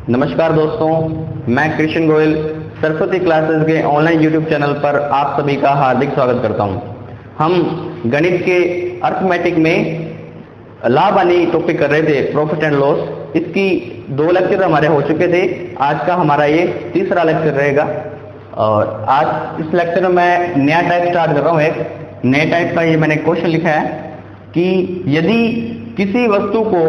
नमस्कार दोस्तों, मैं कृष्ण गोयल सरस्वती क्लासेस के ऑनलाइन यूट्यूब चैनल पर आप सभी का हार्दिक स्वागत करता हूं। हम गणित के अर्थमेटिक में लाभ हानि टॉपिक कर रहे थे, प्रॉफिट एंड लॉस। इसकी 2 लेक्चर हमारे हो चुके थे। आज का हमारा ये तीसरा लेक्चर रहेगा और आज इस लेक्चर में मैं नया टाइप स्टार्ट कर रहा हूँ। एक नए टाइप का ये मैंने क्वेश्चन लिखा है कि यदि किसी वस्तु को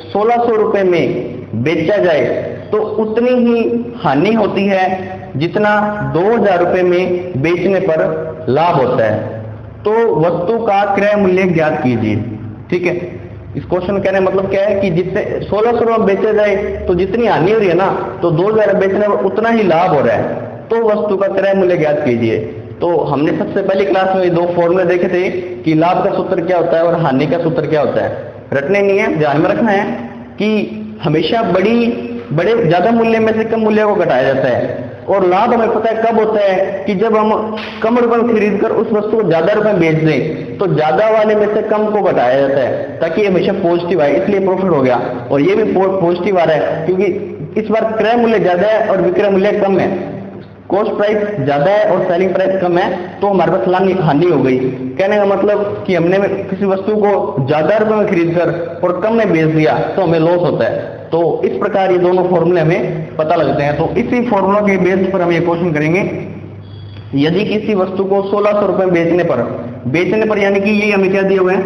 1600 रुपये में बेचा जाए तो उतनी ही हानि होती है जितना 2000 रुपये में बेचने पर लाभ होता है। तो वस्तु का क्रय मूल्य ज्ञात कीजिए। ठीक है, इस क्वेश्चन कहने मतलब क्या है कि जितने 1600 रुपये बेचा जाए तो जितनी हानि हो रही है ना, तो 2000 बेचने पर उतना ही लाभ हो रहा है, तो वस्तु का क्रय मूल्य ज्ञात कीजिए। तो हमने सबसे पहली क्लास में 2 फॉर्मूले देखे थे कि लाभ का सूत्र क्या होता है और हानि का सूत्र क्या होता है। रटने नहीं है, ध्यान में रखना है कि हमेशा बड़े ज्यादा मूल्य में से कम मूल्य को घटाया जाता है। और लाभ हमें पता है कब होता है कि जब हम कम रुपए में खरीद कर उस वस्तु को ज्यादा रुपए में बेच दें, तो ज्यादा वाले में से कम को घटाया जाता है ताकि ये हमेशा पॉजिटिव आए, इसलिए प्रॉफिट हो गया। और ये भी पॉजिटिव आ रहा है क्योंकि इस बार क्रय मूल्य ज्यादा है और विक्रय मूल्य कम है। कॉस्ट प्राइस ज्यादा है और सेलिंग प्राइस कम है, तो हमारे पास हानि हो गई। कहने का मतलब कि हमने किसी वस्तु को ज्यादा रुपए में खरीद कर और कम में बेच दिया तो हमें लॉस होता है। तो इस प्रकार ये दोनों फॉर्मूले हमें पता लगते हैं। तो इसी फॉर्मूला के बेस पर हम ये क्वेश्चन करेंगे। यदि किसी वस्तु को 1600 रुपए बेचने पर यानी कि ये हमें क्या दिए हुए हैं,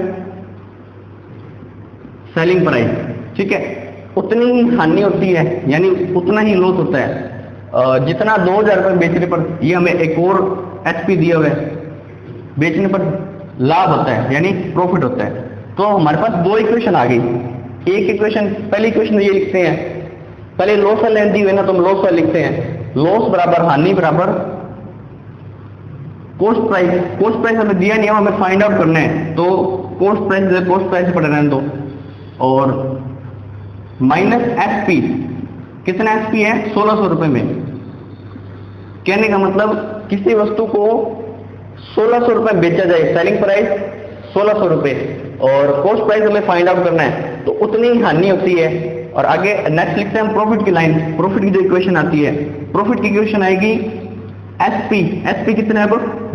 सेलिंग प्राइस, ठीक है, उतनी ही हानि होती है यानी उतना ही लॉस होता है जितना 2000 रुपए बेचने पर। ये हमें एक और एचपी दिया हुआ है, बेचने पर लाभ होता है यानी प्रॉफिट होता है। तो हमारे पास 2 इक्वेशन आ गई। एक इक्वेशन, पहली इक्वेशन ये लिखते हैं, पहले लॉस वाले दी हुई ना, तो हम लॉस वाले लिखते हैं। लॉस बराबर हानि बराबर कॉस्ट प्राइस। कॉस्ट प्राइस हमें दिया नहीं है, हमें फाइंड आउट करना है, तो कॉस्ट प्राइस पढ़ रहे हैं दो, और माइनस एसपी। कितना एसपी है? 1600 रुपए में। कहने का मतलब किसी वस्तु को 1600 रुपए बेचा जाए, सेलिंग प्राइस 1600 रुपए और कॉस्ट प्राइस हमें फाइंड आउट करना है, तो उतनी हानि होती है। और आगे नेक्स्ट लिखते हैं हम प्रॉफिट की लाइन। प्रॉफिट की जो इक्वेशन आती है, प्रॉफिट की इक्वेशन आएगी एसपी। एसपी कितना है?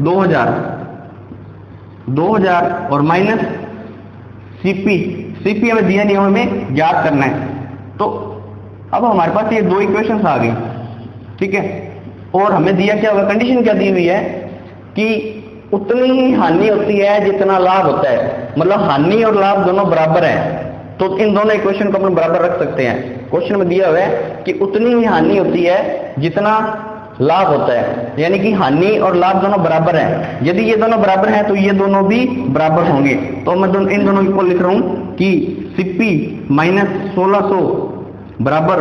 2000 और माइनस सीपी। सीपी हमें दिया नहीं, हमें ज्ञात करना है। तो अब हमारे पास ये 2 इक्वेशंस आ गई, ठीक है। और हमें दिया क्या होगा, कंडीशन क्या दी हुई है कि उतनी ही हानि होती है जितना लाभ होता है। मतलब हानि और लाभ दोनों बराबर हैं, तो इन दोनों इक्वेशन को अपन बराबर रख सकते हैं। क्वेश्चन में दिया हुआ है कि उतनी ही हानि होती है जितना लाभ होता है, यानी कि हानि और लाभ दोनों बराबर हैं। यदि ये दोनों बराबर हैं तो ये दोनों भी बराबर होंगे। तो मैं इन दोनों को लिख रहा हूं कि सीपी माइनस 1600 बराबर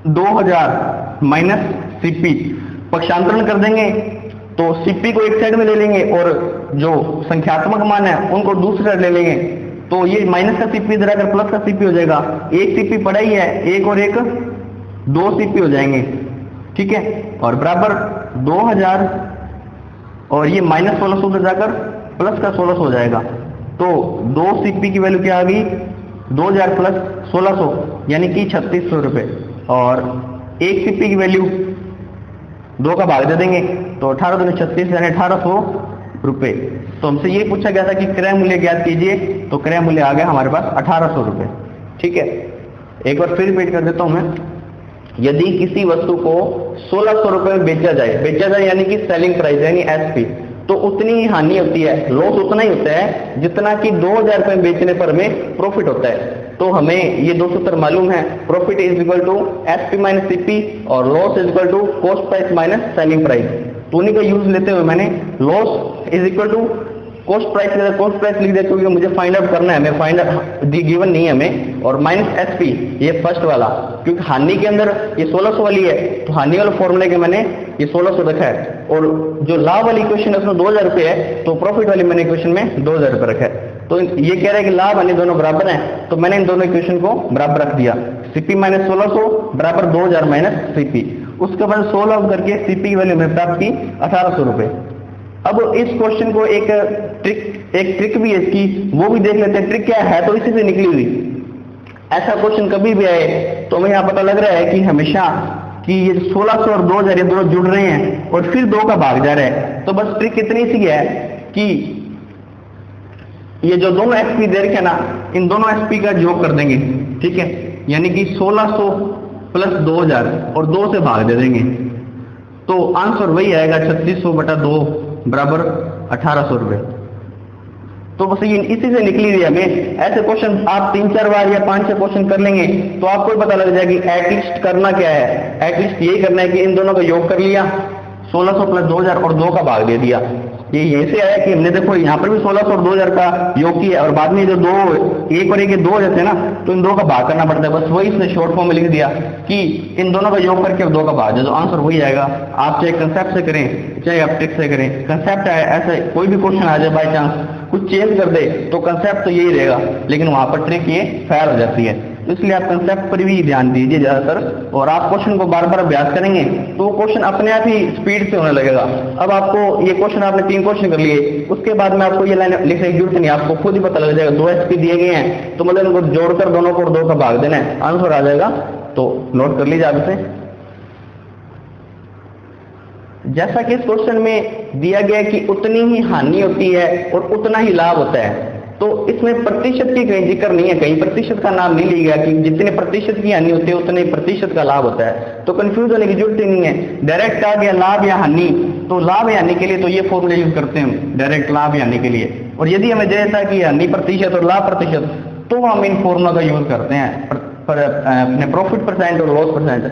2000 माइनस सीपी। पक्षांतरण कर देंगे तो सीपी को एक साइड में ले लेंगे और जो संख्यात्मक मान है उनको दूसरी साइड ले लेंगे, तो ये माइनस का सीपी इधर आकर प्लस का सीपी हो जाएगा। एक सीपी पड़ा ही है, एक और एक 2 सीपी हो जाएंगे, ठीक है। और बराबर 2000 और ये माइनस 1600 उधर जाकर प्लस का 1600 हो जाएगा। तो 2 सीपी की वैल्यू क्या आ गई, 2000 प्लस 1600 यानी कि 3600 रुपए। और 1 सीपी की वैल्यू 2 का भाग दे देंगे तो 18 दूनी 36 यानी 1800 रुपए। तो हमसे ये पूछा गया था कि क्रय मूल्य ज्ञात कीजिए, तो क्रय मूल्य आ गया हमारे पास 1800 रुपए, ठीक है। एक बार फिर रिपीट कर देता हूं मैं। यदि किसी वस्तु को 1600 रुपए में बेचा जाए यानी कि सेलिंग प्राइस यानी एसपी, तो उतनी ही हानि होती है, लॉस उतना ही होता है जितना कि 2000 रुपए बेचने पर हमें प्रॉफिट होता है। तो हमें ये 2 सूत्र मालूम है, profit is equal to SP minus CP और loss is equal to cost price minus selling price. तो उन्हीं का यूज लेते हुए मैंने loss is equal to cost price लिख दिया क्योंकि मुझे फाइंड आउट करना है, हमें फाइंड आउट गिवन नहीं है हमें। और माइनस एसपी ये फर्स्ट वाला, क्योंकि हानि के अंदर ये 1600 वाली है, तो हानि वाले फॉर्मूले के मैंने ये 1600 रखा है। और जो लाभ वाली इक्वेशन है उसमें 2000 रुपए है, तो प्रॉफिट वाली मैंने इक्वेशन में 2000 रुपए रखा है। तो ये कह रहा है कि लाभ हानि दोनों बराबर हैं, तो मैंने इन दोनों इक्वेशन को बराबर रख दिया। सीपी माइनस 1600 बराबर 2000 माइनस सीपी। उसके बाद 16 करके सीपी की वैल्यू में प्राप्त की 1800 रुपए। अब इस क्वेश्चन को एक ट्रिक भी है इसकी, वो भी देख लेते हैं। ट्रिक क्या है, तो इसी से निकली हुई। ऐसा क्वेश्चन कभी भी आए तो हमें यहाँ पता लग रहा है कि हमेशा कि ये 1600 और 2000 ये दोनों जुड़ रहे हैं और फिर 2 का भाग जा रहा है। तो बस ट्रिक इतनी सी है कि ये जो दोनों एसपी दे रखे हैं ना, इन दोनों एसपी का योग कर देंगे, ठीक है, यानी कि 1600 प्लस 2000 और 2 से भाग दे देंगे, तो आंसर वही आएगा 3600/2 बराबर 1800 रुपये। तो बस ये इसी से निकली हुई हमें। ऐसे क्वेश्चन आप 3-4 बार या 5-6 क्वेश्चन कर लेंगे तो आपको पता लग जाएगा कि एटलीस्ट करना क्या है। एटलीस्ट यही करना है कि इन दोनों का योग कर लिया, 1600 प्लस 2000 और 2 का भाग दे दिया। ये यहीं से आया कि हमने देखो यहाँ पर भी 1600 और 2000 का योग किया और बाद में जो 2 1 और 1 2 हो जाते हैं ना, तो इन 2 का भाग करना पड़ता है। बस वही इसने शॉर्ट फॉर्म में लिख दिया कि इन दोनों का योग करके 2 का भाग दे, तो आंसर वही आएगा। आप चाहे कंसेप्ट से करें चाहे आप ट्रिक से करें, कंसेप्ट है ऐसा कोई भी क्वेश्चन आ जाए बाई चांस कुछ चेंज कर दे तो कंसेप्ट तो यही रहेगा, लेकिन वहां पर ट्रिक ये फेल हो जाती है। तो इसलिए आप कंसेप्ट पर भी ध्यान दीजिए ज्यादातर, और आप क्वेश्चन को बार बार अभ्यास करेंगे तो वो क्वेश्चन अपने आप ही स्पीड से होने लगेगा। अब आपको ये क्वेश्चन आपने 3 क्वेश्चन कर लिए, उसके बाद में आपको ये लाइन लिखने की जरूरत नहीं, आपको खुद ही पता लग जाएगा 2 एसपी दिए गए हैं तो मतलब उनको जोड़कर दोनों को 2 का भाग देना है, आंसर आ जाएगा। तो नोट कर लीजिए आप इसे। जैसा कि इस क्वेश्चन में दिया गया कि उतनी ही हानि होती है और उतना ही लाभ होता है, तो इसमें प्रतिशत की कहीं जिक्र नहीं है, कहीं प्रतिशत का नाम नहीं लिया गया कि जितने प्रतिशत की हानि होती है उतने प्रतिशत का लाभ होता है। तो कंफ्यूज होने की जरूरत ही नहीं है। डायरेक्ट आ गया लाभ या हानि, तो लाभ या हानि के लिए तो ये फॉर्मूला यूज करते हैं डायरेक्ट लाभ या हानि के लिए, और यदि हमें देता कि हानि प्रतिशत और लाभ प्रतिशत तो हम इन फॉर्मूला का यूज करते हैं अपने प्रॉफिट परसेंट और लॉस परसेंट।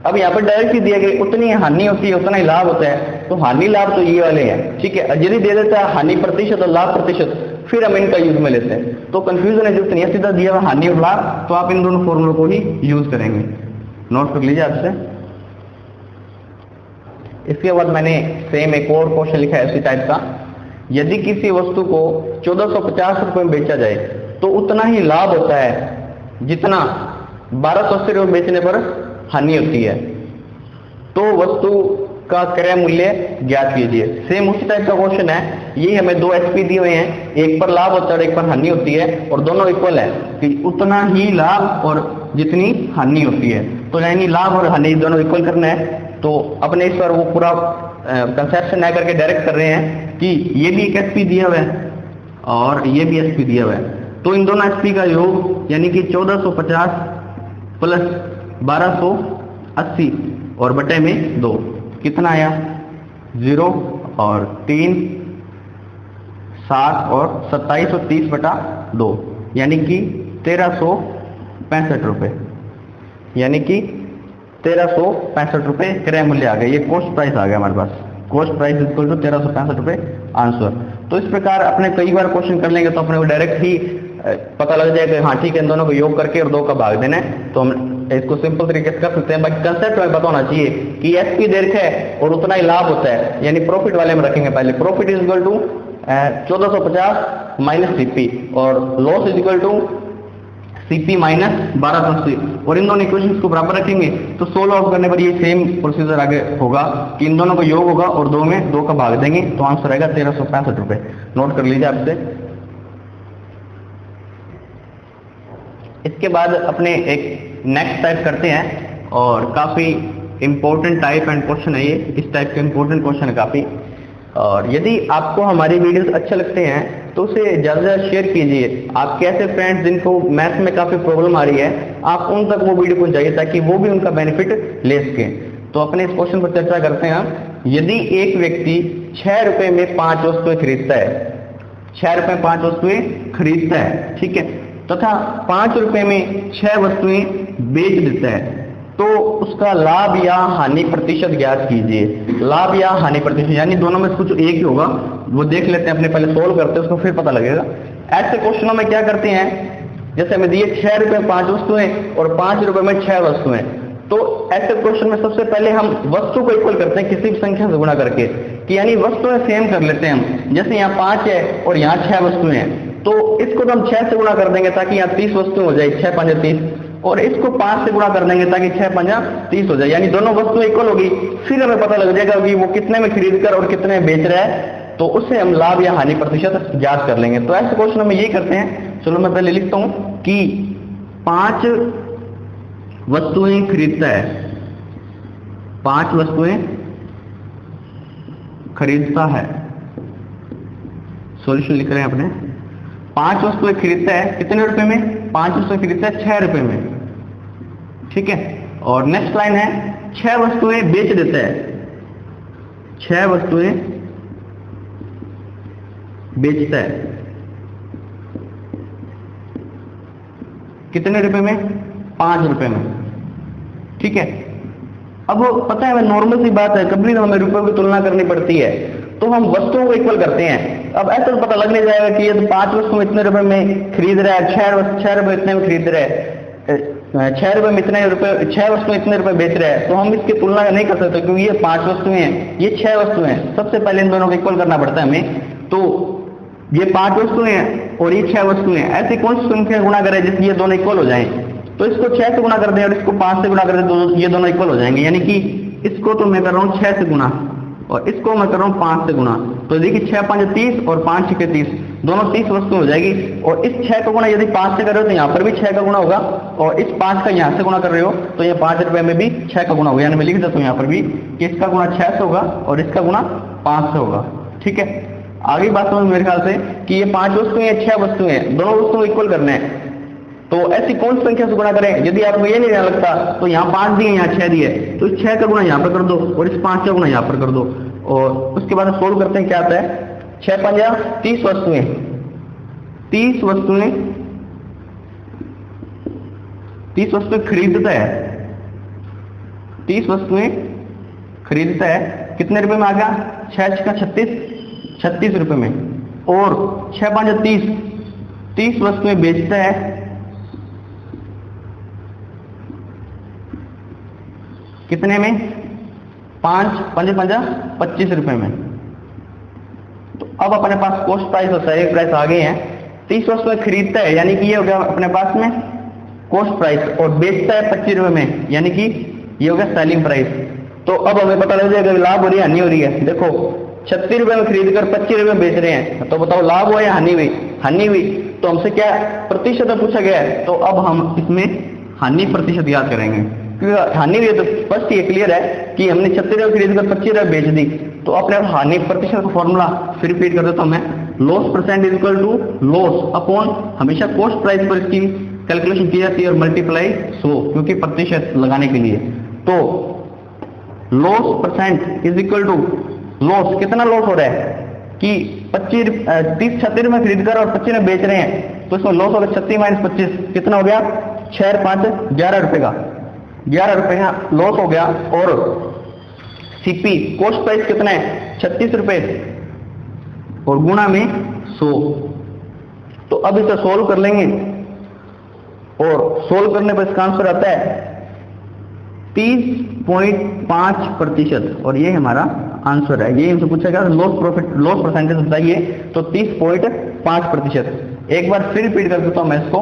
अब यहाँ पर डायरेक्ट ही दिया गया उतनी हानि होती है उतना ही लाभ होता है, तो हानि लाभ तो ये वाले हैं, ठीक है। यदि दे देता है हानि प्रतिशत और लाभ प्रतिशत फिर हम इनका यूज में लेते हैं, तो कंफ्यूजन है जरूरत नहीं है, सीधा दिया हुआ हानि और लाभ, तो आप इन दोनों फॉर्मूलों को ही यूज करेंगे। नोट कर लीजिए आपसे। इसके बाद मैंने सेम एक और क्वेश्चन लिखा है इसी टाइप का। यदि किसी वस्तु को 1450 रुपए में बेचा जाए तो उतना ही लाभ होता है जितना 1280 रुपए बेचने पर हानि होती है, तो वस्तु का क्रय मूल्य ज्ञात कीजिए। सेम उसी टाइप का क्वेश्चन है, ये हमें 2 एसपी दिए हुए हैं, एक पर लाभ होता है और एक पर हानि होती है, और दोनों इक्वल है कि उतना ही लाभ और जितनी हानि होती है, तो यानी लाभ और हानि दोनों इक्वल करना है। तो अपने इस पर वो पूरा कंसेप्शन ना करके डायरेक्ट कर रहे हैं कि ये भी एक एसपी दिया हुआ है और ये भी एसपी दिया हुआ है, तो इन दोनों एसपी का योग यानी कि 1450 प्लस 1280 और बटे में 2 कितना आया 0 और 3 7 और 2730/2 यानी कि 1365 रुपए, यानी कि 1365 रुपए क्रय मूल्य आ गया। ये कॉस्ट प्राइस आ गया हमारे पास, कॉस्ट प्राइस इक्वल टू 1365 रुपए आंसर। तो इस प्रकार अपने कई बार क्वेश्चन कर लेंगे तो अपने को डायरेक्ट ही पता लग जाएगा हाँ ठीक है इन दोनों को योग करके और 2 का भाग देना है, तो हम इसको सिंपल तरीके से कर सकते हैं। बाकी कंसेप्ट में पता होना चाहिए कि एसपी दे रखा है और उतना ही लाभ होता है, यानी प्रॉफिट वाले में रखेंगे पहले। Profit is equal to 1450 minus CP और loss is equal to CP minus 1280, और इन दोनों इक्वेशंस को बराबर रखेंगे तो सोल्व आउट करने पर ये सेम प्रोसीजर आगे होगा कि इन दोनों का योग होगा और 2 में 2 का भाग देंगे, तो आंसर आएगा 1365 रुपए। नोट कर लीजिए आपसे। इसके बाद अपने एक नेक्स्ट टाइप करते हैं, और काफी इंपॉर्टेंट टाइप एंड क्वेश्चन है ये, इस टाइप के इंपॉर्टेंट क्वेश्चन है काफी। और यदि आपको हमारी वीडियोस अच्छे लगते हैं तो उसे ज्यादा से ज्यादा शेयर कीजिए। आपके ऐसे फ्रेंड्स जिनको मैथ्स में काफी प्रॉब्लम आ रही है, आप उन तक वो वीडियो पहुंचाइए ताकि वो भी उनका बेनिफिट ले सके। तो अपने इस क्वेश्चन पर चर्चा करते हैं हम। यदि एक व्यक्ति 6 रुपए में 5 वस्तुएं खरीदता है, 6 रुपए 5 वस्तुएं खरीदता है, ठीक है, तथा 5 रुपए में 6 वस्तुएं बेच देता है, तो उसका लाभ या हानि प्रतिशत ज्ञात कीजिए। लाभ या हानि प्रतिशत यानी दोनों में कुछ एक ही होगा, वो देख लेते हैं, अपने पहले सोल्व करते हैं उसको फिर पता लगेगा। ऐसे क्वेश्चनों में क्या करते हैं, जैसे हमें दिए 6 रुपए 5 वस्तुएं और 5 रुपए में 6 वस्तुएं, तो ऐसे क्वेश्चन में सबसे पहले हम वस्तु को इक्वल करते हैं किसी भी संख्या से गुणा करके, कि यानी वस्तुएं सेम कर लेते हैं हम। जैसे यहाँ 5 है और यहाँ 6 वस्तुएं हैं, तो इसको तो हम 6 से गुणा कर देंगे ताकि यहाँ 30 वस्तुएं हो जाए, 6 5 30, और इसको 5 से गुणा कर देंगे ताकि 6 5 30 हो जाए, यानी दोनों वस्तुएं इक्वल होगी। फिर हमें पता लग जाएगा कि वो कितने में खरीद कर और कितने में बेच रहा है, तो उससे हम लाभ या हानि प्रतिशत ज्ञात कर लेंगे। तो ऐसे क्वेश्चन में यही करते हैं। चलो मैं पहले लिखता हूं कि 5 वस्तुएं खरीदता है, 5 वस्तुएं खरीदता है, सॉल्यूशन लिख रहे हैं अपने। 5 वस्तुएं खरीदता है कितने रुपए में? 5 वस्तुएं खरीदता है 6 रुपए में, ठीक है। और नेक्स्ट लाइन है 6 वस्तुएं बेच देता है, 6 वस्तुएं बेचता है कितने रुपए में? 5 रुपए में, ठीक है। अब पता है नॉर्मल सी बात है, कभी हमें रुपयों की तुलना करनी पड़ती है तो हम वस्तुओं को इक्वल करते हैं। अब ऐसा तो पता लगने जाएगा कि ये तो 5 वस्तु इतने रुपए में खरीद रहा है, 6 रुपए इतने में खरीद रहा है, 6 रुपए में इतने रुपए, 6 वस्तु इतने रुपए बेच रहा है, तो हम इसकी तुलना नहीं कर सकते क्योंकि ये 5 वस्तुएं हैं, ये 6 वस्तुएं हैं। सबसे पहले इन दोनों को इक्वल करना पड़ता है हमें। तो ये 5 वस्तुएं हैं और ये 6 वस्तुएं हैं, ऐसी कौन सी संख्या गुणा करें जिससे ये दोनों इक्वल हो जाएं? तो इसको 6 से गुणा कर दें और इसको 5 से गुणा कर दें तो ये दोनों इक्वल हो जाएंगे। यानी कि इसको तो मैं कर रहा हूँ 6 से गुणा और इसको मैं कर रहा हूँ 5 से गुणा। तो देखिए 6 5 30 और 5 6 30, दोनों 30 वस्तु हो जाएगी। और इस 6 का गुणा यदि 5 से कर रहे हो तो यहाँ पर भी 6 का गुणा होगा, और इस 5 का यहाँ से गुणा कर रहे हो तो ये 5 रुपए में भी 6 का गुणा होगा। यानी मैं लिख देता हूँ यहाँ पर भी कि इसका गुणा 6 से होगा और इसका गुणा 5 से होगा, ठीक है। आगे बात समझ मेरे ख्याल से कि ये 5 वस्तुएं हैं, 6 वस्तुएं हैं, दोनों वस्तुओं इक्वल करने हैं। तो ऐसी कौन सी संख्या से गुणा करें? यदि आपको ये नहीं लगता तो यहाँ 5 दिए, यहाँ 6 दिए, तो इस 6 का गुणा यहाँ पर कर दो और इस 5 का गुणा यहाँ पर कर दो। और उसके बाद सोल्व करते हैं, क्या आता है? 6 5 30 वस्तुएं, 30 वस्तुएं, 30 वस्तुएं खरीदता है, 30 वस्तुएं खरीदता है कितने रुपए में आ गया? 6 का 36, 36 रुपए में। और 6 5 30, 30 वस्तुएं बेचता है कितने में? 5 5 25 रुपए में। तो अब अपने पास कॉस्ट प्राइस और सेलिंग प्राइस आ गए हैं। 30 वस्तुएं खरीदता है यानी कि ये हो गया अपने पास में कॉस्ट प्राइस, और बेचता है 25 रुपए में यानी कि ये हो गया सेलिंग प्राइस। तो अब हमें पता लग जाएगा लाभ हो रही है हानि हो रही है। देखो 36 रुपए में खरीद कर 25 रुपए में बेच रहे हैं, तो बताओ लाभ हुआ या हानि हुई? हानि हुई। तो हमसे क्या प्रतिशत में पूछा गया है, तो अब हम इसमें हानि प्रतिशत याद करेंगे, क्योंकि हानि हुई है तो स्पष्ट ये क्लियर है कि हमने 36 रुपए खरीद कर 25 रुपए बेच दी। तो अपने हानि प्रतिशत का फॉर्मूला फिर रिपीट कर देता हूं मैं, loss percent is equal to loss upon, हमेशा कॉस्ट प्राइस पर इसकी कैलकुलेशन की जाती है और मल्टीप्लाई 100, क्योंकि प्रतिशत लगाने के लिए। तो loss percent is equal to loss, कितना लॉस हो रहा है कि 36 में खरीद कर और 25 में बेच रहे हैं, तो इसमें लॉस होगा 36 माइनस 25 कितना हो गया? 6 5 11 रुपए का, 11 रुपए का लॉस हो गया। और सीपी कॉस्ट प्राइस कितना है? 36 रुपए और गुणा में 100। तो अब इसे सोल्व कर लेंगे और सोल्व करने पर इसका आंसर आता है 30.5%, और ये हमारा आंसर है। ये हमसे पूछा गया लॉस परसेंटेज बताइए, तो 30.5%। एक बार फिर रिपीट कर देता हूं मैं इसको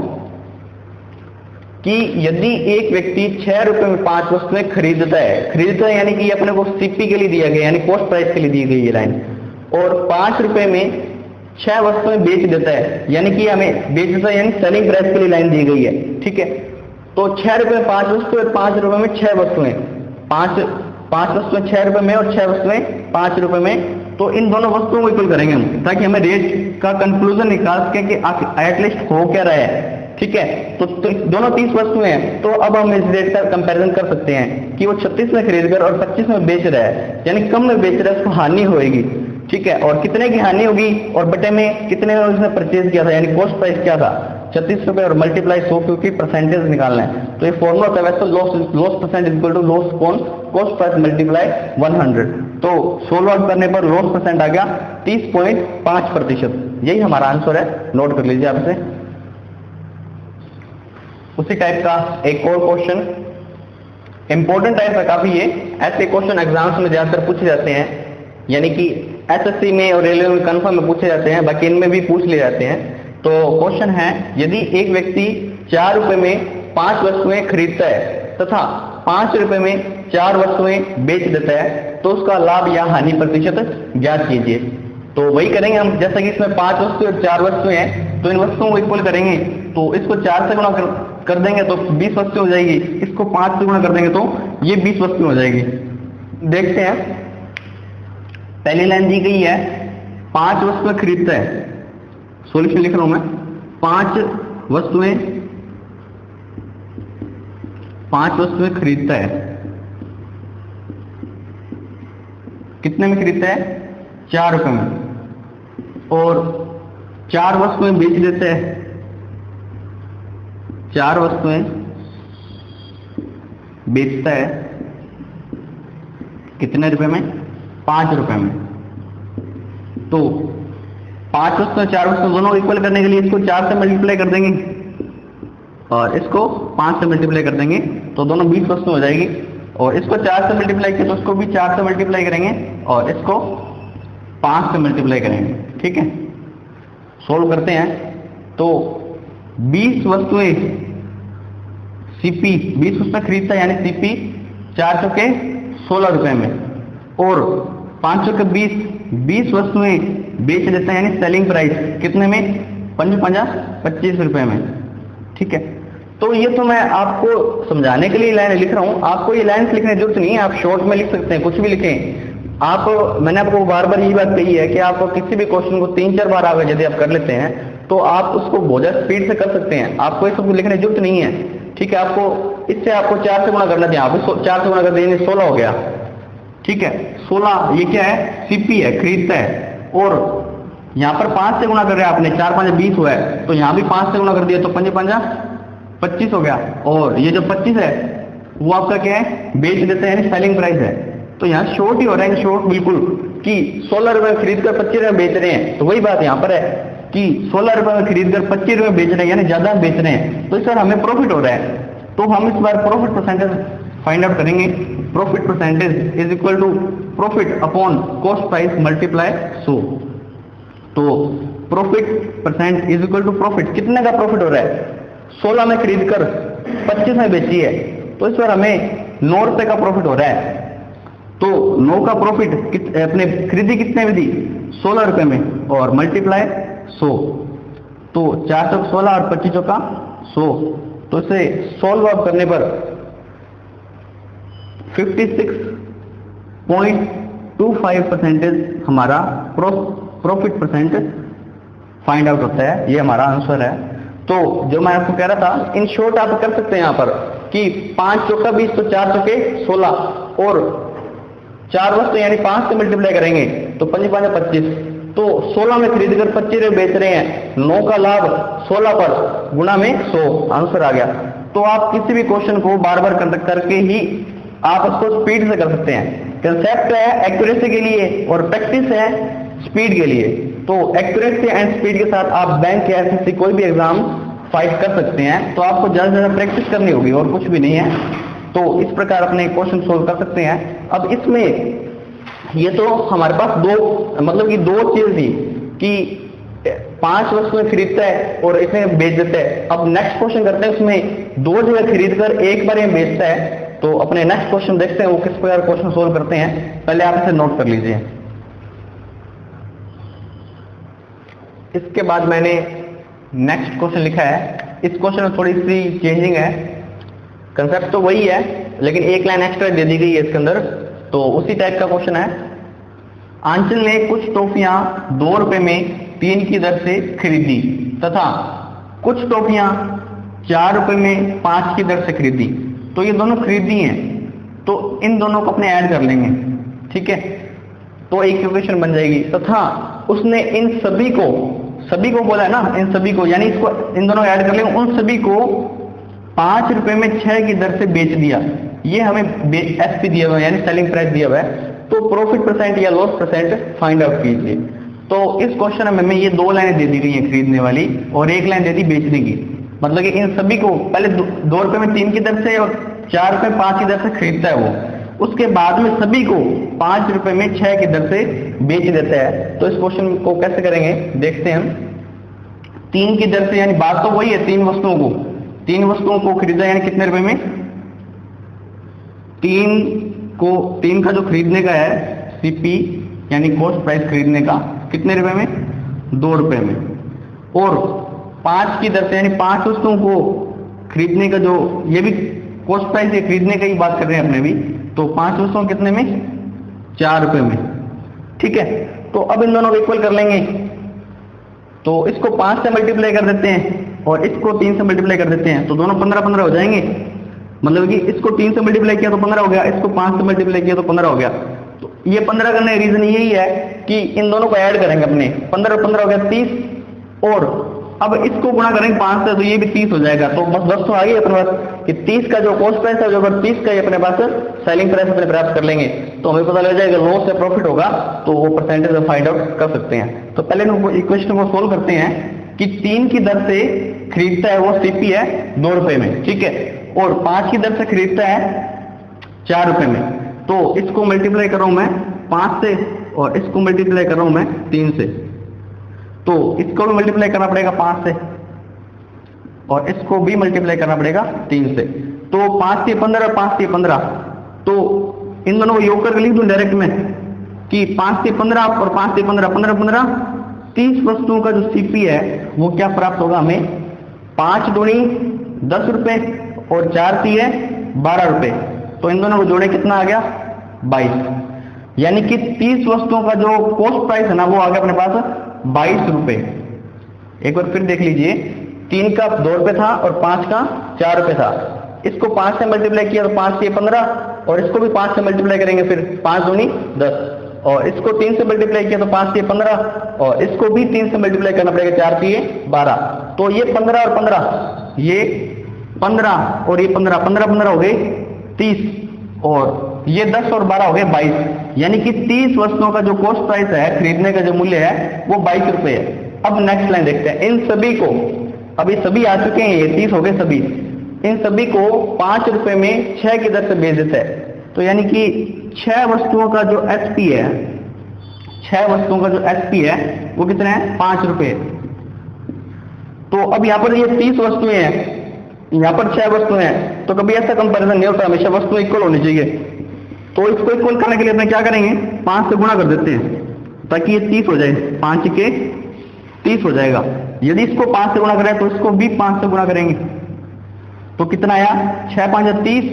कि यदि एक व्यक्ति 6 रुपए में 5 वस्तुएं खरीदता है यानी कि अपने को सीपी के लिए दिया गया, यानी कॉस्ट प्राइस के लिए दी गई ये लाइन, और 5 रुपए में 6 वस्तुएं बेच देता है, यानी कि हमें बेच देता है यानी सेलिंग प्राइस के लिए लाइन दी गई है, ठीक है। तो 6 रुपए में 5 वस्तुएं, 5 रुपए में 6 वस्तुएं, 5 वस्तुएं 6 रुपए में और 6 वस्तुएं 5 रुपए में। तो इन दोनों वस्तुओं को इक्वल करेंगे हम, ताकि हमें रेट का कंक्लूजन निकाल सके कि एटलीस्ट हो क्या रहा है, ठीक है। तो दोनों 30 वस्तुएं हैं, तो अब हम इस रेट का कंपैरिजन कर सकते हैं कि वो 36 में खरीद कर और 25 में बेच रहा है, यानी कम में बेच रहा है, उसको हानि होगी, ठीक है। और कितने की हानि होगी और बटे में कितने में उसने परचेज किया था, यानी कॉस्ट प्राइस क्या था? 36 रुपए और मल्टीप्लाई 100, क्योंकि परसेंटेज निकालना है। तो ये फॉर्मूला होता है वैसे loss percent equal to loss upon cost price multiply 100। तो सोल्व करने पर लॉस परसेंट आ गया 30.5%। यही हमारा आंसर है, नोट कर लीजिए आपसे। उसी टाइप का एक और क्वेश्चन, इंपॉर्टेंट टाइप है काफी ये, ऐसे क्वेश्चन एग्जाम्स में ज्यादातर पूछे जाते हैं, यानी कि एसएससी में और रेलवे में कंफर्म में पूछे जाते हैं, बाकी इनमें भी पूछ लिए जाते हैं। तो क्वेश्चन है, यदि एक व्यक्ति 4 रुपए में 5 वस्तुएं खरीदता है तथा 5 रुपए में 4 वस्तुएं बेच देता है, तो उसका लाभ या हानि प्रतिशत ज्ञात कीजिए। तो वही करेंगे हम, जैसा कि इसमें 5 वस्तुएं और 4 वस्तुएं हैं, तो इन वस्तुओं को इक्वल करेंगे। तो इसको 4 से गुणा कर देंगे तो 20 वस्तुएं हो जाएगी, इसको 5 से गुणा कर देंगे तो ये 20 वस्तुएं हो जाएगी। देखते हैं, पहली लाइन दी गई है 5 वस्तुएं खरीदता है, सॉल्यूशन लिख रहा हूं मैं, 5 वस्तुएं खरीदता है। कितने में खरीदता है? 4 रुपए में। और 4 वस्तुएं बेच देता है, 4 वस्तुएं बेचता है कितने रुपए में? 5 रुपए में। तो 5 वस्तुएं 4 वस्तुएं दोनों इक्वल करने के लिए इसको 4 से मल्टीप्लाई कर देंगे और इसको 5 से मल्टीप्लाई कर देंगे तो दोनों 20 वस्तुएं हो जाएगी। और इसको 4 से मल्टीप्लाई किया तो उसको भी 4 से मल्टीप्लाई करेंगे और इसको 5 से मल्टीप्लाई करेंगे। ठीक है, सोल्व करते हैं। तो 20 वस्तुएं सीपी 20 वस्तुएं खरीदता है यानी सीपी 4 चौके 16 रुपए में और 5 चौके 20 वस्तुएं बेच देता है यानी सेलिंग प्राइस कितने में? 25 रुपए में। ठीक है, तो ये तो मैं आपको समझाने के लिए लाइन लिख रहा हूं, आपको ये लाइन लिखने की जरूरत नहीं है, आप शॉर्ट में लिख सकते हैं, कुछ भी लिखें आप। मैंने आपको बार बार यही बात कही है कि आप किसी भी क्वेश्चन को 3-4 बार आगे यदि आप कर लेते हैं तो आप उसको बहुत ज्यादा स्पीड से कर सकते हैं, आपको ये सब लिखने की जरूरत नहीं है। ठीक है, आपको इससे आपको 4 से गुणा करना चाहिए, आप 4 से गुणा कर देंगे 16 हो गया। ठीक है, 16 ये क्या है? सीपी है, खरीदता है। और यहां पर 5 से गुणा कर रहे हैं आपने, 4 5 20 हुआ है तो यहां भी 5 से गुणा कर दिया तो 5 5 25 हो गया। और ये जो 25 है वो आपका क्या है? बेच देते हैं यानी सेलिंग प्राइस है। तो यहाँ शॉर्ट ही हो रहा है, शॉर्ट बिल्कुल, कि 16 रुपए खरीद कर 25 रुपए बेच रहे हैं। तो वही बात यहाँ पर है कि 16 रुपए में खरीद कर 25 रुपए बेच रहे हैं यानी ज्यादा बेच रहे हैं, तो इस बार हमें प्रॉफिट हो रहा है। तो हम इस बार प्रॉफिट परसेंटेज फाइंड आउट करेंगे। Profit percentage is equal to profit upon cost price multiply 100। तो profit percent is equal to profit, कितने का प्रॉफिट हो रहा है? 16 में खरीद कर 25 में बेची है, तो इस बार हमें 9 रुपए का प्रॉफिट हो रहा है। तो 9 का प्रॉफिट अपने खरीदी कितने में दी? 16 रुपए में और मल्टीप्लाई 100। तो 4 चौक 16 और 25 चौका 100, तो इसे सॉल्व आउट करने पर 56.25% हमारा प्रॉफिट परसेंट फाइंड आउट होता है। ये हमारा आंसर है। तो जो मैं आपको कह रहा था, इन शॉर्ट आप कर सकते हैं यहाँ पर कि 5 चौका 20 तो 4 चौके 16 और 4 वस्तु यानी 5 से मल्टीप्लाई करेंगे तो 5 5 25। तो 16 में खरीद कर 25 रुपए बेच रहे हैं, 9 का लाभ 16 पर गुणा में 100, आंसर आ गया। तो आप किसी भी क्वेश्चन को बार बार करके ही आप उसको स्पीड से कर सकते हैं। कंसेप्ट है एक्यूरेसी के लिए और प्रैक्टिस है स्पीड के लिए। तो एक्यूरेसी एंड स्पीड के साथ आप बैंक या एसएससी कोई भी एग्जाम फाइट कर सकते हैं। तो आपको ज्यादा से ज्यादा प्रैक्टिस करनी होगी और कुछ भी नहीं है। तो इस प्रकार अपने क्वेश्चन सोल्व कर सकते हैं। अब इसमें ये तो हमारे पास दो चीज थी कि 5 वस्तुएं खरीदता है और इसे बेच देता है। अब नेक्स्ट क्वेश्चन करते हैं, उसमें 2 जगह खरीद कर एक बार ये बेचता है। तो अपने नेक्स्ट क्वेश्चन देखते हैं वो किस प्रकार क्वेश्चन सोल्व करते हैं। पहले आप इसे नोट कर लीजिए। इसके बाद मैंने नेक्स्ट क्वेश्चन लिखा है। इस क्वेश्चन में थोड़ी सी चेंजिंग है, कंसेप्ट तो वही है लेकिन एक लाइन एक्स्ट्रा दे दी गई है इसके अंदर। तो उसी टाइप का क्वेश्चन है। आंचल ने कुछ टॉफियां 2 रुपए में 3 की दर से खरीदी तथा कुछ टॉफियां 4 रुपए में 5 की दर से खरीदी। तो ये दोनों खरीदी हैं, तो इन दोनों को अपने ऐड कर लेंगे। ठीक है, तो एक इक्वेशन बन जाएगी। तथा उसने इन सभी को बोला है ना, इन सभी को यानी इसको इन दोनों ऐड कर लेंगे, उन सभी को 5 रुपए में 6 की दर से बेच दिया। ये हमें एसपी दिया हुआ है यानी सेलिंग प्राइस दिया हुआ है। तो प्रॉफिट परसेंट या लॉस परसेंट फाइंड आउट कीजिए। तो इस क्वेश्चन में ये 2 लाइनें दे दी गई हैं खरीदने वाली और एक लाइन दे दी बेचने की। मतलब कि इन सभी को पहले 2 रुपए में 3 की दर से और 4 रुपए 5 की दर से खरीदता है वो, उसके बाद में सभी को 5 रुपए में 6 की दर से बेच देता है। तो इस क्वेश्चन को कैसे करेंगे देखते हैं हम। 3 की दर से यानी बात तो वही है, 3 वस्तुओं को खरीदा यानी कितने रुपए में? 3 का जो खरीदने का है सीपी यानी कॉस्ट प्राइस खरीदने का कितने रुपए में? 2 रुपए में। और 5 की दर से यानी 5 वस्तुओं को खरीदने का जो ये भी कॉस्ट प्राइस है, खरीदने का ही बात कर रहे हैं अपने भी, तो 5 वस्तुओं कितने में, 4 रुपए में। ठीक है, तो अब इन दोनों को इक्वल कर लेंगे, तो इसको 5 से मल्टीप्लाई कर देते हैं और इसको 3 से मल्टीप्लाई कर देते हैं, तो दोनों 15-15 हो जाएंगे। मतलब कि इसको 3 से मल्टीप्लाई किया तो 15 हो गया, इसको 5 से मल्टीप्लाई किया तो 15 हो गया। तो ये 15 करने का रीजन यही है कि इन दोनों को ऐड करेंगे अपने, 15 और 15 हो गया 30, और अब इसको गुणा करेंगे 5 से, तो ये भी 30 हो जाएगा। तो बस दोस्तों आ गई अपने पास कि 30 का जो कॉस्ट प्राइस है, जो अगर 30 का ही अपने पास सेलिंग प्राइस अपने प्राप्त कर लेंगे तो हमें पता लग जाएगा लॉस या प्रॉफिट होगा, तो वो परसेंटेज हम फाइंड आउट कर सकते हैं। तो पहले हम इक्वेशन को सोल्व करते हैं कि 3 की दर से खरीदता है वो सीपी है 2 रुपए में, ठीक है, और 5 की दर से खरीदता है 4 रुपए में। तो इसको मल्टीप्लाई कर रहा हूं मैं 5 से और इसको मल्टीप्लाई कर रहा हूं मैं 3 से, तो इसको भी मल्टीप्लाई करना पड़ेगा 5 से और इसको भी मल्टीप्लाई करना पड़ेगा 3 से। तो 5 से 15 और 5 से 15, तो इन दोनों को योग करके लिख दूं डायरेक्ट में कि 5 से 15 और 5 से 15, 15-15 30 वस्तुओं का जो सीपी है वो क्या प्राप्त होगा हमें, 5 दूनी 10 रुपए और 4 है 12 रुपए। तो इन दोनों को जोड़े कितना आ गया, 22, यानी कि 30 वस्तुओं का जो कॉस्ट प्राइस है ना वो आ गया अपने पास 22 रुपए। एक बार फिर देख लीजिए, 3 का 2 रुपए था और 5 का 4 रुपए था। इसको 5 से मल्टीप्लाई किया तो 5 से 15 और इसको भी 5 से मल्टीप्लाई करेंगे, फिर 5 दूनी 10 और इसको 3 से मल्टीप्लाई किया तो 5 से 15 और इसको भी 3 से मल्टीप्लाई करना पड़ेगा, 4 से 12। तो ये 15 और 15, ये 15 और ये 15 हो गए 30 और ये 10 और 12 हो गए 22, यानी कि 30 वस्तुओं का जो कॉस्ट प्राइस है, खरीदने का जो मूल्य है वो 22 रुपए है। अब नेक्स्ट लाइन देखते हैं, इन सभी को, अभी सभी आ चुके हैं, ये 30 हो गए सभी, इन सभी को 5 रुपए में 6 की दर से बेच देता है। तो यानी कि 6 वस्तुओं का जो एसपी है, 6 वस्तुओं का जो एसपी है वो कितना है, 5 रुपए। तो अब यहाँ पर ये 30 वस्तुएं हैं, यहाँ पर 6 वस्तुएं हैं, तो कभी ऐसा कंपैरिजन नहीं होता, हमेशा वस्तु इक्वल होनी चाहिए। तो इसको इक्वल करने के लिए अपने क्या करेंगे, 5 से गुणा कर देते हैं ताकि ये 30 हो जाए, 5 के 30 हो जाएगा। यदि इसको 5 से गुणा करें तो इसको भी 5 से गुणा करेंगे, तो कितना आया, 6×5 = 30,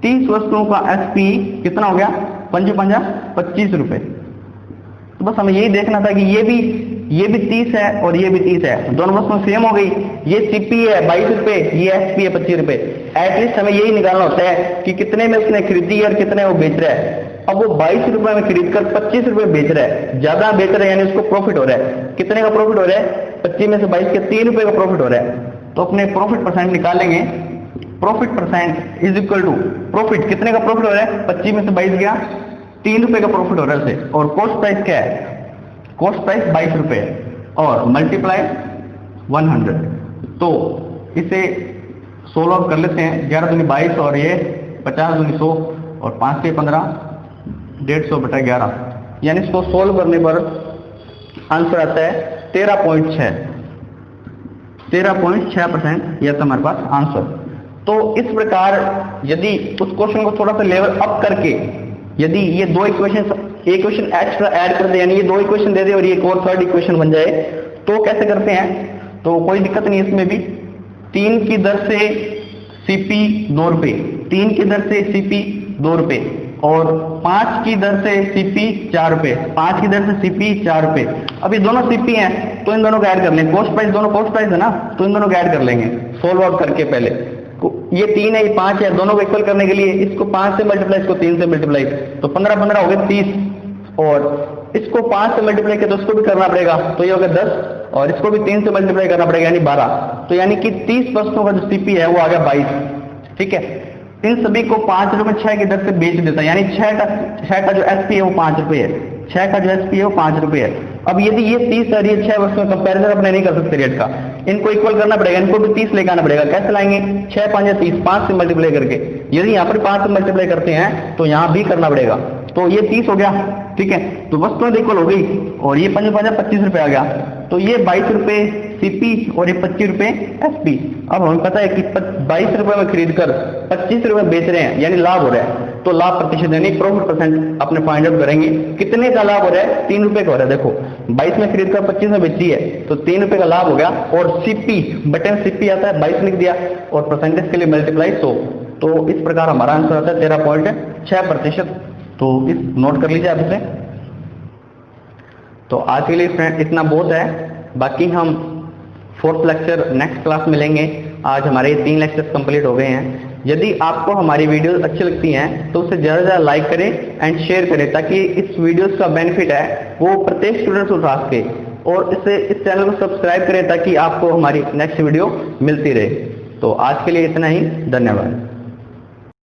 30 वस्तुओं का एसपी कितना हो गया, 5×5 = 25 रुपए। तो बस हमें यही देखना था कि ये भी 30 है और ये भी 30 है, दोनों वस्तुएं सेम हो गई। ये सीपी है 22 रुपए, ये एसपी है 25 रुपए। एटलीस्ट हमें यही निकालना होता है कि कितने में उसने खरीदी और कितने वो बेच रहा है। अब वो 22 रुपए में खरीद कर 25 रुपए बेच रहा है, ज्यादा बेच रहा है, यानी उसको प्रॉफिट हो रहा है। कितने का प्रॉफिट हो रहा है, 25 में से 22 के 3 रुपए का प्रॉफिट हो रहा है। तो अपने प्रॉफिट परसेंट निकालेंगे, profit percent is equal to profit, कितने का प्रॉफिट हो रहा है, 25 में से 22 गया, 3 रुपए का प्रॉफिट हो रहा है उसे, और कॉस्ट प्राइस क्या है, कॉस्ट प्राइस 22 रुपए और मल्टीप्लाई 100। तो इसे सोल्व आउट कर लेते हैं, 11 दूनी 22 और ये 50 दूनी 100 और 5 से 15 150/11, यानी इसको सोल्व करने पर आंसर आता है 13.6%, यह था हमारे पास आंसर। तो इस प्रकार यदि उस क्वेश्चन को थोड़ा सा लेवल अप करके, यदि ये 2 इक्वेशन, एक क्वेश्चन एक्स्ट्रा ऐड कर दे, यानी ये 2 इक्वेशन दे दे और ये एक और 3rd इक्वेशन बन जाए, तो कैसे करते हैं, तो कोई दिक्कत नहीं इसमें भी। 3 की दर से सीपी 2 रुपए, 3 की दर से सीपी 2 रुपए और 5 की दर से सीपी 4 रुपए, 5 की दर से सीपी 4 रुपए। अब ये दोनों सीपी हैं तो इन दोनों को ऐड कर लेंगे, कॉस्ट प्राइस दोनों कॉस्ट प्राइस है ना, तो इन दोनों को ऐड कर लेंगे सोल्व आउट करके। पहले ये 3 है, ये 5 है, दोनों को इक्वल करने के लिए इसको 5 से मल्टीप्लाई, इसको 3 से मल्टीप्लाई, तो 15 हो गए 30, और इसको 5 से मल्टीप्लाई किया तो उसको भी करना पड़ेगा, तो ये हो गया 10, और इसको भी 3 से मल्टीप्लाई करना पड़ेगा यानी 12। तो यानी कि 30 वस्तुओं का जो सीपी है वो आ गया 22। ठीक है, इन सभी को 5 रुपए 6 की दर से बेच देता है, यानी 6 का जो एसपी है वो 5 रुपए है, 6 का जो एसपी है वो 5 रुपए है। अब यदि ये 30 और ये 6 वस्तुएं कंपैरिजन अपने नहीं कर सकते रेट का, इनको इक्वल करना पड़ेगा, इनको भी 30 लेकर आना पड़ेगा। कैसे लाएंगे, 6×5 = 30, 5 से मल्टीप्लाई करके। यदि यहाँ पर 5 से मल्टीप्लाई करते हैं तो यहाँ भी करना पड़ेगा, तो ये 30 हो गया। ठीक है, तो वस्तुएं इक्वल हो गई और ये 5×5 = 25 रुपए आ गया, तो ये 22 रुपए सीपी और ये 25 रुपए एसपी। अब हमें पता है कि 22 रुपए में खरीद कर 25 रुपए बेच रहे हैं, यानी लाभ हो रहा है। तो लाभ प्रतिशत यानी प्रॉफिट परसेंट अपने फाइंड आउट करेंगे। कितने का लाभ हो रहा है? 3 रुपए का हो रहा है। देखो 22 में खरीद कर 25 में बेची है तो 3 रुपए का लाभ हो गया। और सीपी बटन सीपी आता है 22 लिख दिया और परसेंटेज के लिए मल्टीप्लाई 100, तो इस प्रकार हमारा आंसर आता है 13.6%। तो इस नोट कर लीजिए आप इसे। तो आज के लिए फ्रेंड इतना बहुत है, बाकी हम 4th लेक्चर नेक्स्ट क्लास में लेंगे। आज हमारे 3 लेक्चर्स कंप्लीट हो गए हैं। यदि आपको हमारी वीडियोस अच्छी लगती हैं तो उसे ज़्यादा से ज़्यादा लाइक करें एंड शेयर करें, ताकि इस वीडियोस का बेनिफिट है वो प्रत्येक स्टूडेंट उठा सके। और इस चैनल को सब्सक्राइब करें ताकि आपको हमारी नेक्स्ट वीडियो मिलती रहे। तो आज के लिए इतना ही, धन्यवाद।